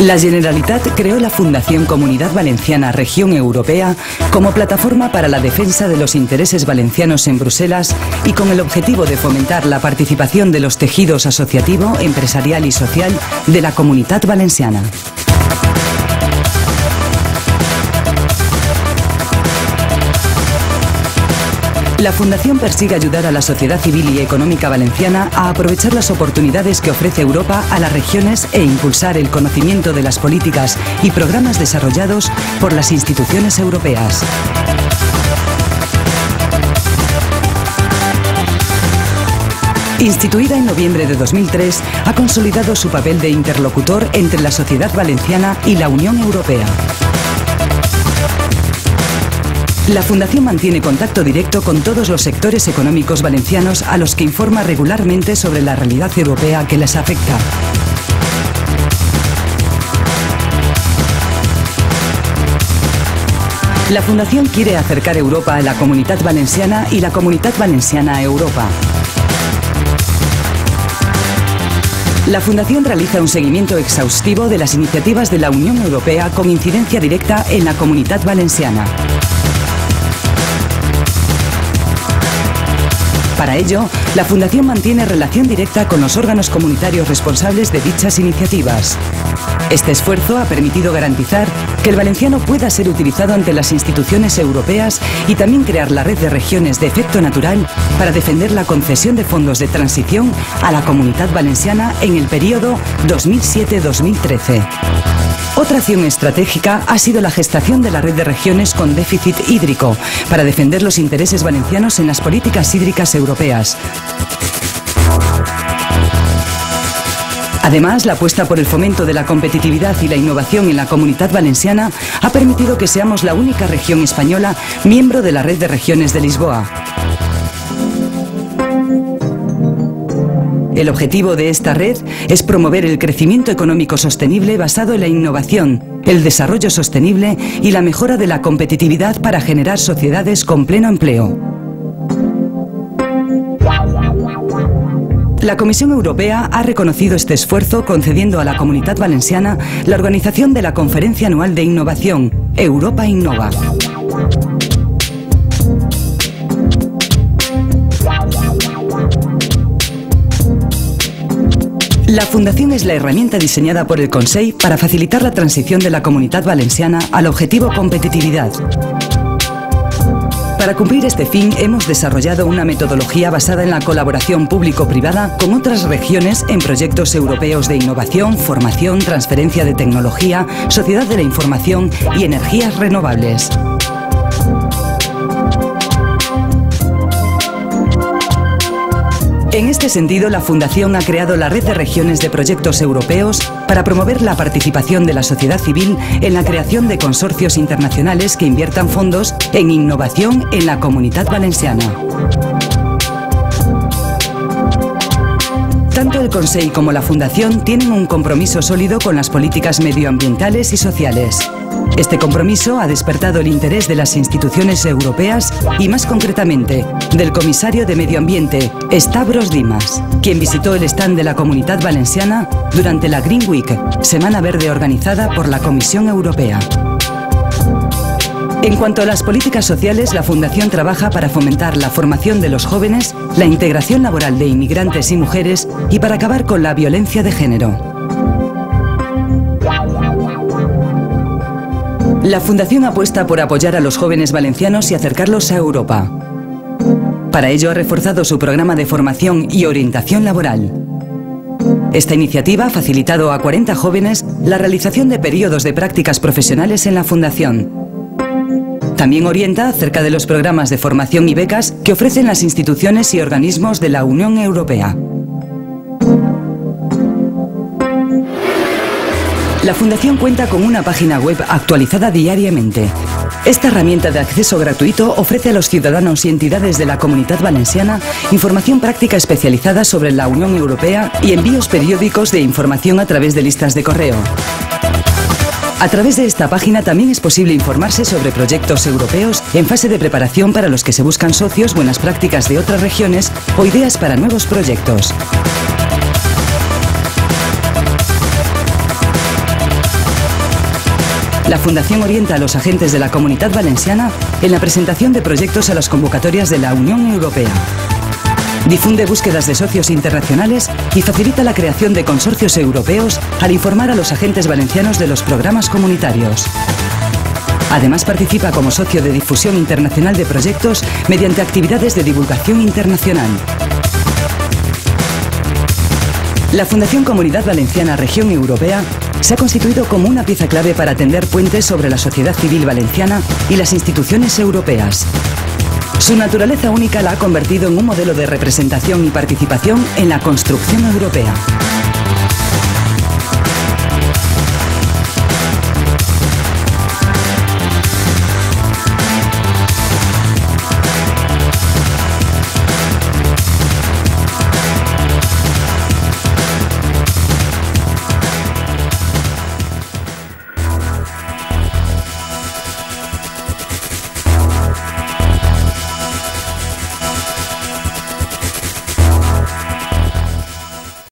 La Generalitat creó la Fundación Comunidad Valenciana Región Europea como plataforma para la defensa de los intereses valencianos en Bruselas y con el objetivo de fomentar la participación de los tejidos asociativo, empresarial y social de la Comunitat Valenciana. La Fundación persigue ayudar a la sociedad civil y económica valenciana a aprovechar las oportunidades que ofrece Europa a las regiones e impulsar el conocimiento de las políticas y programas desarrollados por las instituciones europeas. Instituida en noviembre de 2003, ha consolidado su papel de interlocutor entre la sociedad valenciana y la Unión Europea. La Fundación mantiene contacto directo con todos los sectores económicos valencianos a los que informa regularmente sobre la realidad europea que les afecta. La Fundación quiere acercar Europa a la Comunitat Valenciana y la Comunitat Valenciana a Europa. La Fundación realiza un seguimiento exhaustivo de las iniciativas de la Unión Europea con incidencia directa en la Comunitat Valenciana. Para ello, la Fundación mantiene relación directa con los órganos comunitarios responsables de dichas iniciativas. Este esfuerzo ha permitido garantizar que el valenciano pueda ser utilizado ante las instituciones europeas y también crear la red de regiones de efecto natural para defender la concesión de fondos de transición a la Comunitat Valenciana en el periodo 2007-2013. Otra acción estratégica ha sido la gestación de la red de regiones con déficit hídrico para defender los intereses valencianos en las políticas hídricas europeas. Además, la apuesta por el fomento de la competitividad y la innovación en la Comunitat Valenciana ha permitido que seamos la única región española miembro de la red de regiones de Lisboa. El objetivo de esta red es promover el crecimiento económico sostenible basado en la innovación, el desarrollo sostenible y la mejora de la competitividad para generar sociedades con pleno empleo. La Comisión Europea ha reconocido este esfuerzo concediendo a la Comunitat Valenciana la organización de la Conferencia Anual de Innovación, Europa Innova. La Fundación es la herramienta diseñada por el Consell para facilitar la transición de la Comunitat Valenciana al objetivo competitividad. Para cumplir este fin, hemos desarrollado una metodología basada en la colaboración público-privada con otras regiones en proyectos europeos de innovación, formación, transferencia de tecnología, sociedad de la información y energías renovables. En este sentido, la Fundación ha creado la Red de Regiones de Proyectos Europeos para promover la participación de la sociedad civil en la creación de consorcios internacionales que inviertan fondos en innovación en la Comunitat Valenciana. Tanto el Consell como la Fundación tienen un compromiso sólido con las políticas medioambientales y sociales. Este compromiso ha despertado el interés de las instituciones europeas y, más concretamente, del comisario de Medio Ambiente, Stavros Dimas, quien visitó el stand de la Comunitat Valenciana durante la Green Week, Semana Verde organizada por la Comisión Europea. En cuanto a las políticas sociales, la Fundación trabaja para fomentar la formación de los jóvenes, la integración laboral de inmigrantes y mujeres y para acabar con la violencia de género. La Fundación apuesta por apoyar a los jóvenes valencianos y acercarlos a Europa. Para ello ha reforzado su programa de formación y orientación laboral. Esta iniciativa ha facilitado a 40 jóvenes la realización de periodos de prácticas profesionales en la Fundación. También orienta acerca de los programas de formación y becas que ofrecen las instituciones y organismos de la Unión Europea. La Fundación cuenta con una página web actualizada diariamente. Esta herramienta de acceso gratuito ofrece a los ciudadanos y entidades de la Comunitat Valenciana información práctica especializada sobre la Unión Europea y envíos periódicos de información a través de listas de correo. A través de esta página también es posible informarse sobre proyectos europeos en fase de preparación para los que se buscan socios, buenas prácticas de otras regiones o ideas para nuevos proyectos. La Fundación orienta a los agentes de la Comunitat Valenciana en la presentación de proyectos a las convocatorias de la Unión Europea. Difunde búsquedas de socios internacionales y facilita la creación de consorcios europeos al informar a los agentes valencianos de los programas comunitarios. Además, participa como socio de difusión internacional de proyectos mediante actividades de divulgación internacional. La Fundación Comunidad Valenciana Región Europea se ha constituido como una pieza clave para tender puentes sobre la sociedad civil valenciana y las instituciones europeas. Su naturaleza única la ha convertido en un modelo de representación y participación en la construcción europea.